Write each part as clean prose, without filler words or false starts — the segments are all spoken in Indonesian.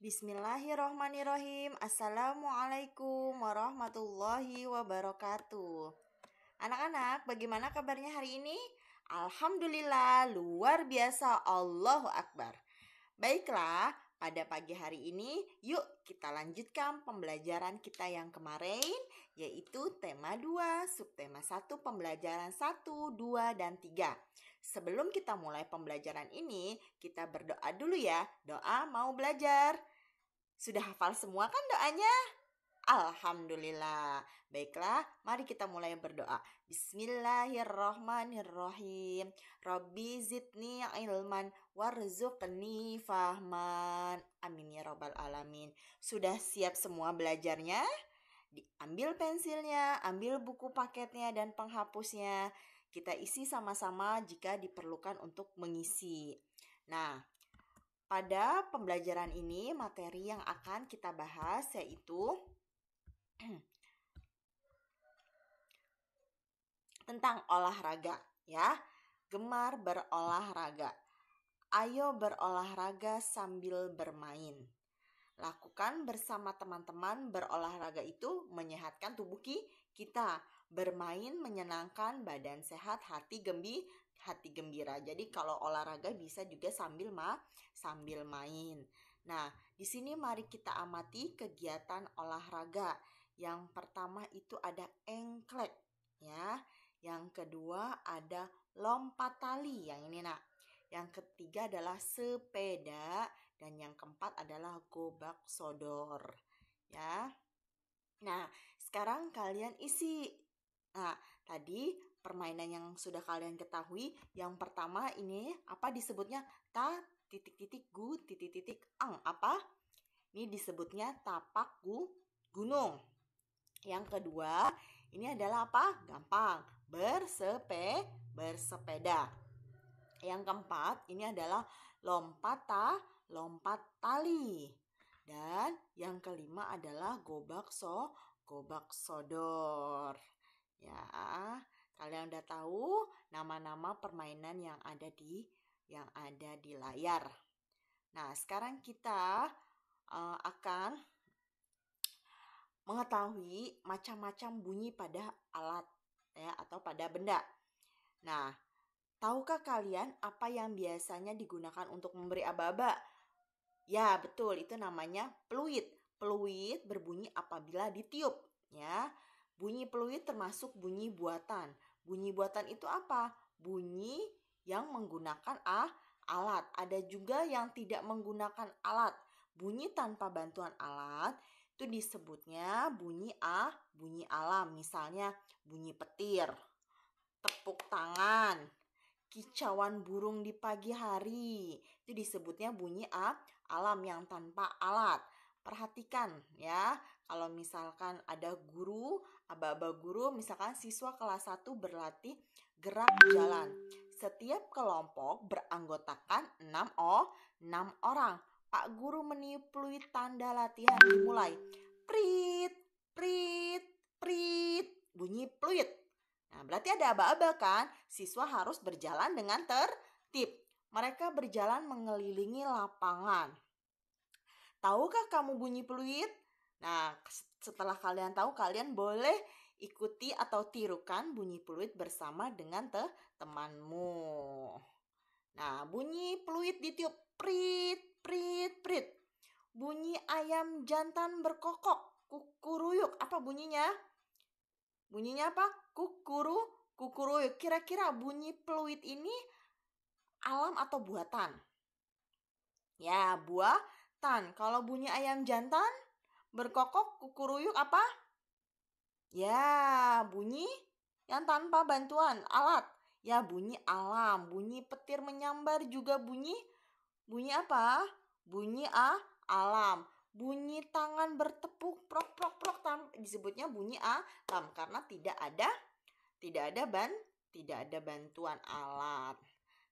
Bismillahirrohmanirrohim. Assalamualaikum warahmatullahi wabarakatuh. Anak-anak, bagaimana kabarnya hari ini? Alhamdulillah, luar biasa. Allahu Akbar. Baiklah, pada pagi hari ini yuk kita lanjutkan pembelajaran kita yang kemarin, yaitu tema 2, subtema 1, pembelajaran 1, 2, dan 3. Sebelum kita mulai pembelajaran ini, kita berdoa dulu ya. Doa mau belajar. Sudah hafal semua kan doanya? Alhamdulillah. Baiklah, mari kita mulai berdoa. Bismillahirrahmanirrahim. Rabbi zidni ilman warzuqni fahman. Amin ya rabbal alamin. Sudah siap semua belajarnya? Ambil pensilnya, ambil buku paketnya dan penghapusnya. Kita isi sama-sama jika diperlukan untuk mengisi. Nah, pada pembelajaran ini, materi yang akan kita bahas yaitu tentang olahraga, ya. Gemar berolahraga. Ayo berolahraga sambil bermain. Lakukan bersama teman-teman. Berolahraga itu menyehatkan tubuh kita. Bermain menyenangkan, badan sehat, hati gembira. Jadi kalau olahraga bisa juga sambil main. Nah, di sini mari kita amati kegiatan olahraga. Yang pertama itu ada engklek, ya. Yang kedua ada lompat tali, yang ini nak. Yang ketiga adalah sepeda dan yang keempat adalah gobak sodor, ya. Nah, sekarang kalian isi. Nah, tadi permainan yang sudah kalian ketahui, yang pertama ini apa disebutnya? gu ang. Apa? Ini disebutnya tapak gunung. Yang kedua, ini adalah apa? Gampang. Bersepeda. Yang keempat, ini adalah lompat tali. Dan yang kelima adalah gobak sodor. Ya, kalian udah tahu nama-nama permainan yang ada di layar. Nah, sekarang kita akan mengetahui macam-macam bunyi pada alat, ya, atau pada benda. Nah, tahukah kalian apa yang biasanya digunakan untuk memberi aba-aba? Ya, betul, itu namanya peluit. Peluit berbunyi apabila ditiup, ya. Bunyi peluit termasuk bunyi buatan. Bunyi buatan itu apa? Bunyi yang menggunakan alat. Ada juga yang tidak menggunakan alat. Bunyi tanpa bantuan alat itu disebutnya bunyi alam. Misalnya bunyi petir, tepuk tangan, kicauan burung di pagi hari. Itu disebutnya bunyi alam yang tanpa alat. Perhatikan ya, kalau misalkan ada guru, aba-aba guru, misalkan siswa kelas 1 berlatih gerak jalan. Setiap kelompok beranggotakan 6 orang. Pak guru meniup peluit tanda latihan dimulai. Prit, prit, prit, bunyi peluit. Nah, berarti ada aba-aba kan? Siswa harus berjalan dengan tertib. Mereka berjalan mengelilingi lapangan. Tahukah kamu bunyi peluit? Nah, setelah kalian tahu, kalian boleh ikuti atau tirukan bunyi peluit bersama dengan temanmu. Nah, bunyi peluit ditiup. Prit, prit, prit. Bunyi ayam jantan berkokok. Kukuruyuk. Apa bunyinya? Bunyinya apa? Kukuruyuk. Kira-kira bunyi peluit ini alam atau buatan? Ya, buatan. Kalau bunyi ayam jantan berkokok, kukuruyuk apa? Ya, bunyi yang tanpa bantuan alat. Ya, bunyi alam. Bunyi petir menyambar juga bunyi apa? Bunyi alam. Bunyi tangan bertepuk prok prok prok disebutnya bunyi alam karena tidak ada bantuan alat.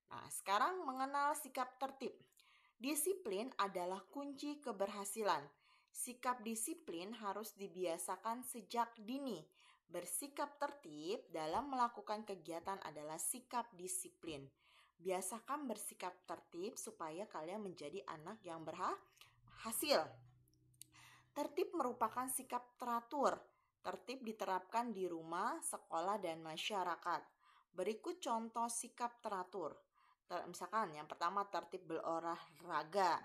Nah, sekarang mengenal sikap tertib. Disiplin adalah kunci keberhasilan. Sikap disiplin harus dibiasakan sejak dini. Bersikap tertib dalam melakukan kegiatan adalah sikap disiplin. Biasakan bersikap tertib supaya kalian menjadi anak yang hasil. Tertib merupakan sikap teratur. Tertib diterapkan di rumah, sekolah, dan masyarakat. Berikut contoh sikap teratur. Misalkan yang pertama, tertib berolahraga.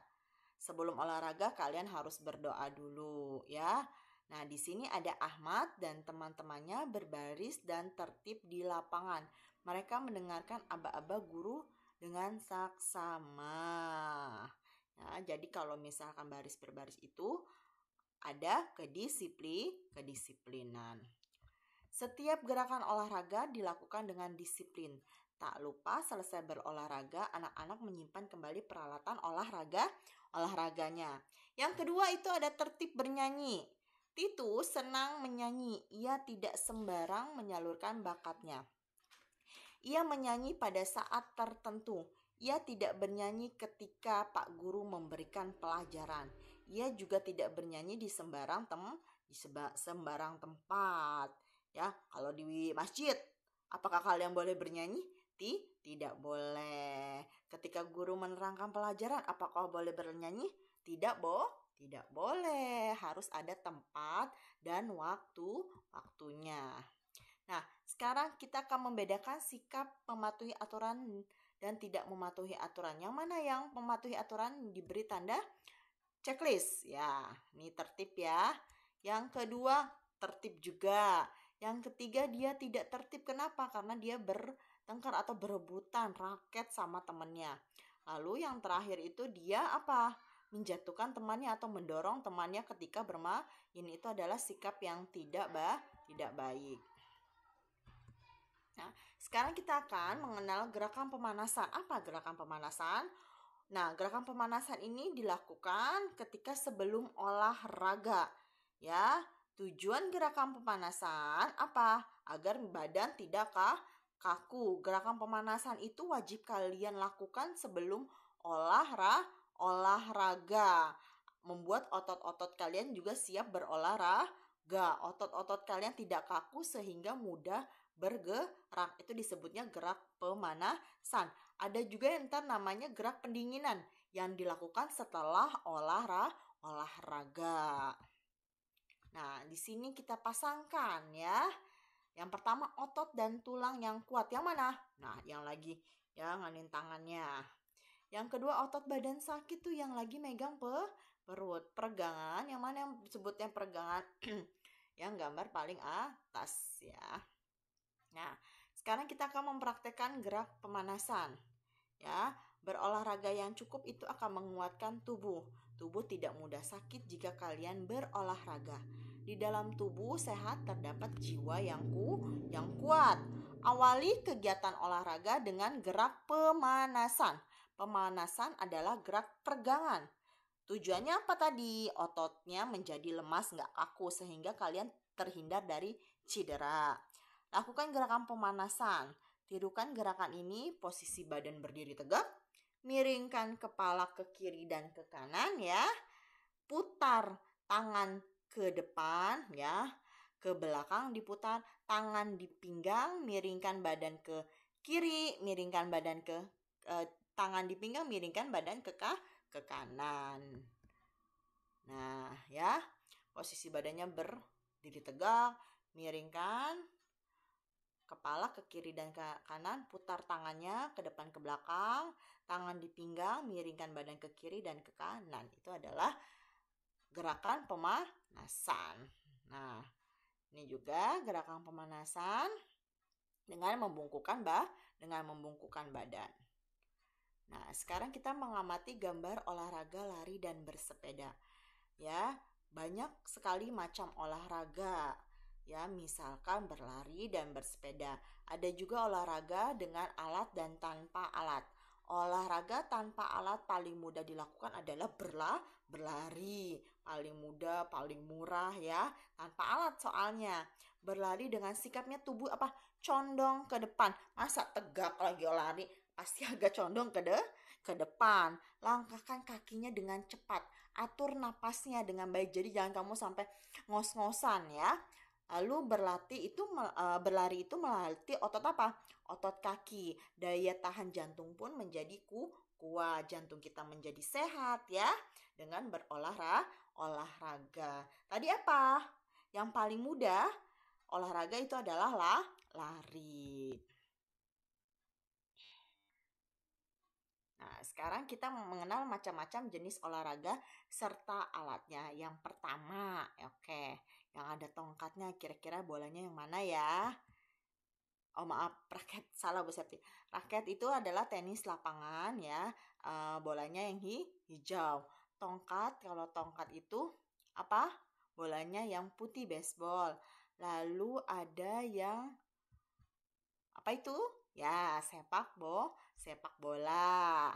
Sebelum olahraga kalian harus berdoa dulu ya. Nah, di sini ada Ahmad dan teman-temannya berbaris dan tertib di lapangan. Mereka mendengarkan aba-aba guru dengan saksama. Nah, jadi kalau misalkan baris berbaris itu ada kedisiplinan. Setiap gerakan olahraga dilakukan dengan disiplin. Tak lupa selesai berolahraga, anak-anak menyimpan kembali peralatan olahraganya. Yang kedua itu ada tertib bernyanyi. Titus senang menyanyi. Ia tidak sembarang menyalurkan bakatnya. Ia menyanyi pada saat tertentu. Ia tidak bernyanyi ketika Pak Guru memberikan pelajaran. Ia juga tidak bernyanyi di sembarang tempat. Ya, kalau di masjid, apakah kalian boleh bernyanyi? Tidak boleh. Ketika guru menerangkan pelajaran, apakah boleh bernyanyi? Tidak boleh. Harus ada tempat dan waktunya. Nah, sekarang kita akan membedakan sikap mematuhi aturan dan tidak mematuhi aturan. Yang mana yang mematuhi aturan diberi tanda checklist. Ya, ini tertib ya. Yang kedua, tertib juga. Yang ketiga, dia tidak tertib. Kenapa? Karena dia bertengkar atau berebutan raket sama temannya. Lalu yang terakhir itu dia apa? Menjatuhkan temannya atau mendorong temannya ketika bermain. Ini itu adalah sikap yang tidak baik. Nah, sekarang kita akan mengenal gerakan pemanasan. Apa gerakan pemanasan? Nah, gerakan pemanasan ini dilakukan ketika sebelum olahraga. Ya, tujuan gerakan pemanasan apa? Agar badan tidak kaku. Gerakan pemanasan itu wajib kalian lakukan sebelum olahraga. Membuat otot-otot kalian juga siap berolahraga. Otot-otot kalian tidak kaku sehingga mudah bergerak. Itu disebutnya gerak pemanasan. Ada juga yang namanya gerak pendinginan yang dilakukan setelah olahraga. Nah, di sini kita pasangkan ya. Yang pertama otot dan tulang yang kuat. Yang mana? Nah, yang lagi ya nganin tangannya. Yang kedua otot badan sakit tuh yang lagi megang perut. Peregangan, yang mana yang disebutnya peregangan? Yang gambar paling atas ya. Nah, sekarang kita akan mempraktekkan gerak pemanasan. Ya, berolahraga yang cukup itu akan menguatkan tubuh. Tubuh tidak mudah sakit jika kalian berolahraga. Di dalam tubuh sehat terdapat jiwa yang kuat. Awali kegiatan olahraga dengan gerak pemanasan. Pemanasan adalah gerak peregangan. Tujuannya apa tadi? Ototnya menjadi lemas, nggak kaku, sehingga kalian terhindar dari cedera. Lakukan gerakan pemanasan. Tirukan gerakan ini, posisi badan berdiri tegak. Miringkan kepala ke kiri dan ke kanan ya. Putar tangan ke depan ya. Ke belakang diputar, tangan di pinggang, miringkan badan ke kiri, miringkan badan ke tangan di pinggang, miringkan badan ke kanan. Nah, ya. Posisi badannya berdiri tegak, miringkan kepala ke kiri dan ke kanan, putar tangannya ke depan ke belakang, tangan di pinggang, miringkan badan ke kiri dan ke kanan. Itu adalah gerakan pemanasan. Nah, ini juga gerakan pemanasan dengan membungkukkan badan. Nah, sekarang kita mengamati gambar olahraga lari dan bersepeda. Ya, banyak sekali macam olahraga. Ya, misalkan berlari dan bersepeda. Ada juga olahraga dengan alat dan tanpa alat. Olahraga tanpa alat paling mudah dilakukan adalah berlari. Paling mudah, paling murah ya. Tanpa alat soalnya. Berlari dengan sikapnya tubuh apa? Condong ke depan. Masa tegak lagi lari? Pasti agak condong ke depan. Langkahkan kakinya dengan cepat. Atur napasnya dengan baik. Jadi jangan kamu sampai ngos-ngosan ya. Lalu berlari itu melatih otot apa? Otot kaki. Daya tahan jantung pun menjadi kuat. Jantung kita menjadi sehat ya. dengan olahraga. Tadi apa? Yang paling mudah olahraga itu adalah lari. Nah, sekarang kita mengenal macam-macam jenis olahraga serta alatnya. Yang pertama, oke, yang ada tongkatnya, kira-kira bolanya yang mana ya? Oh maaf, raket, salah Bu Septi. Raket itu adalah tenis lapangan ya, bolanya yang hijau. Tongkat, kalau tongkat itu apa? Bolanya yang putih, baseball. Lalu ada yang apa itu? Ya, sepak bola,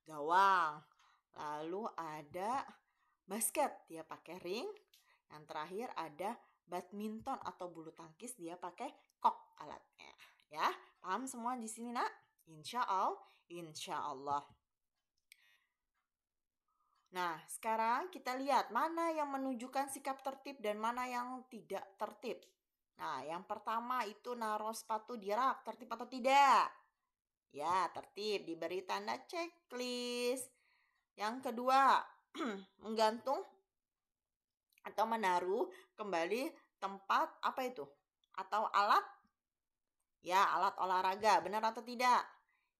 gawang. Lalu ada basket, dia pakai ring. Yang terakhir ada badminton atau bulu tangkis, dia pakai kok alatnya. Ya, paham semua di sini nak? Insya Allah. Nah, sekarang kita lihat mana yang menunjukkan sikap tertib dan mana yang tidak tertib. Nah, yang pertama itu naruh sepatu di rak, tertib atau tidak? Ya, tertib, diberi tanda checklist. Yang kedua, menggantung atau menaruh kembali tempat apa itu? Atau alat? Ya, alat olahraga, benar atau tidak?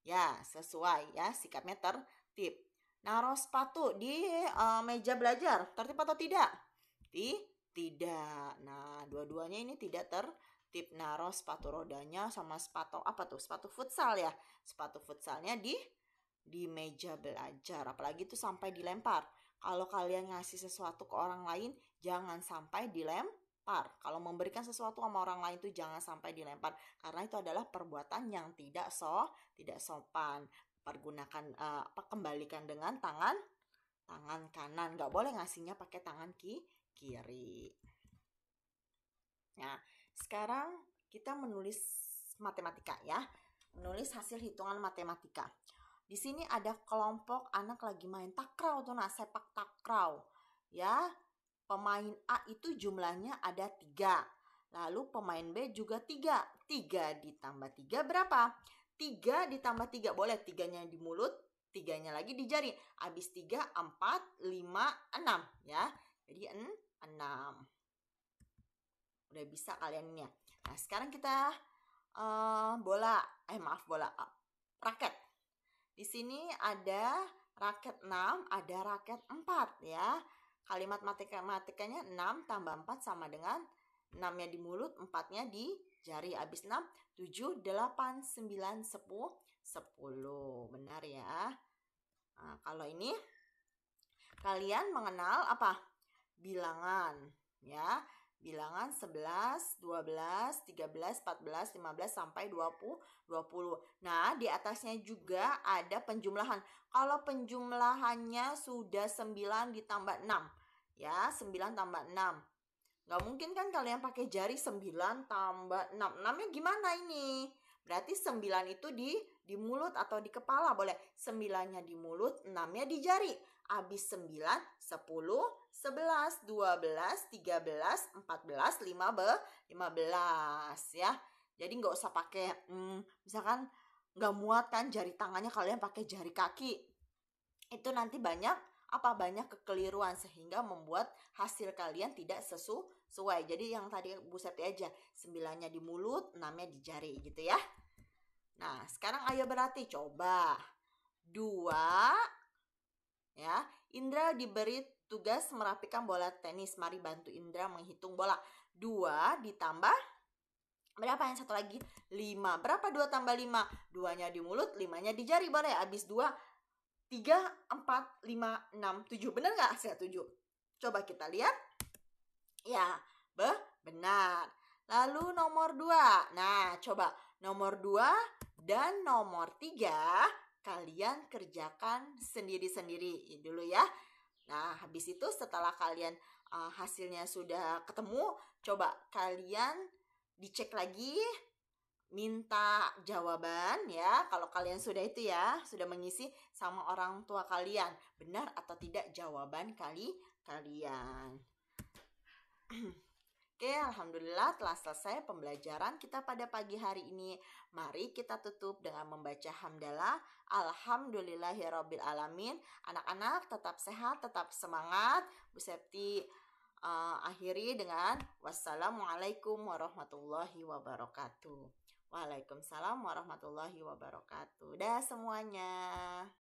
Ya, sesuai ya, sikapnya tertib. Naruh sepatu di meja belajar, tertib atau tidak? Tidak. Nah, dua-duanya ini tidak tertib. Naruh sepatu rodanya sama sepatu apa tuh? Sepatu futsal ya. Sepatu futsalnya di meja belajar. Apalagi itu sampai dilempar. Kalau kalian ngasih sesuatu ke orang lain, jangan sampai dilempar. Kalau memberikan sesuatu sama orang lain itu jangan sampai dilempar. Karena itu adalah perbuatan yang tidak sopan. Pergunakan kembalikan dengan tangan kanan. Nggak boleh ngasihnya pakai tangan kiri. Nah, sekarang kita menulis matematika ya. Menulis hasil hitungan matematika. Di sini ada kelompok anak lagi main takraw tuh, sepak takraw. Ya, pemain A itu jumlahnya ada 3. Lalu pemain B juga 3. 3 ditambah 3 berapa? 3 ditambah 3, boleh 3-nya di mulut, 3-nya lagi di jari. Habis 3, 4, 5, 6 ya. Jadi 6. Udah bisa kalian ini ya. Nah, sekarang kita raket. Di sini ada raket 6, ada raket 4 ya. Kalimat matematikanya 6 tambah 4 sama dengan 6-nya di mulut, 4-nya di jari. Habis 6, 7, 8, 9, 10. Benar ya. Nah, kalau ini kalian mengenal apa? Bilangan ya. Bilangan 11, 12, 13, 14, 15 sampai 20. Nah, di atasnya juga ada penjumlahan. Kalau penjumlahannya sudah 9 ditambah 6. Ya, 9 tambah 6. Nggak mungkin kan kalian pakai jari 9 tambah 6. 6-nya gimana ini? Berarti 9 itu di mulut atau di kepala boleh. 9-nya di mulut, 6-nya di jari. Habis 9, 10, 11, 12, 13, 14, 15 ya. Jadi nggak usah pakai misalkan nggak muat kan jari tangannya, kalian pakai jari kaki. Itu nanti banyak kekeliruan sehingga membuat hasil kalian tidak sesuai. Jadi yang tadi Bu Septi aja, 9-nya di mulut, 6-nya di jari gitu ya. Nah, sekarang ayo berarti coba. 2 ya. Indra diberi tugas merapikan bola tenis. Mari bantu Indra menghitung bola. 2 ditambah berapa yang satu lagi? 5. Berapa 2 tambah 5? 2-nya di mulut, 5-nya di jari. Boleh. Habis 2, 3, 4, 5, 6, 7. Benar nggak hasil 7? Coba kita lihat. Ya, benar. Lalu nomor 2. Nah, coba nomor 2 dan nomor 3 kalian kerjakan sendiri-sendiri dulu ya. Nah, habis itu setelah kalian hasilnya sudah ketemu, coba kalian dicek lagi, minta jawaban ya. Kalau kalian sudah itu ya, sudah mengisi sama orang tua kalian, benar atau tidak jawaban kalian. Oke, alhamdulillah telah selesai pembelajaran kita pada pagi hari ini. Mari kita tutup dengan membaca hamdalah. Alhamdulillahirabbil alamin. Anak-anak tetap sehat, tetap semangat. Bu Septi akhiri dengan wassalamualaikum warahmatullahi wabarakatuh. Waalaikumsalam warahmatullahi wabarakatuh. Dah semuanya.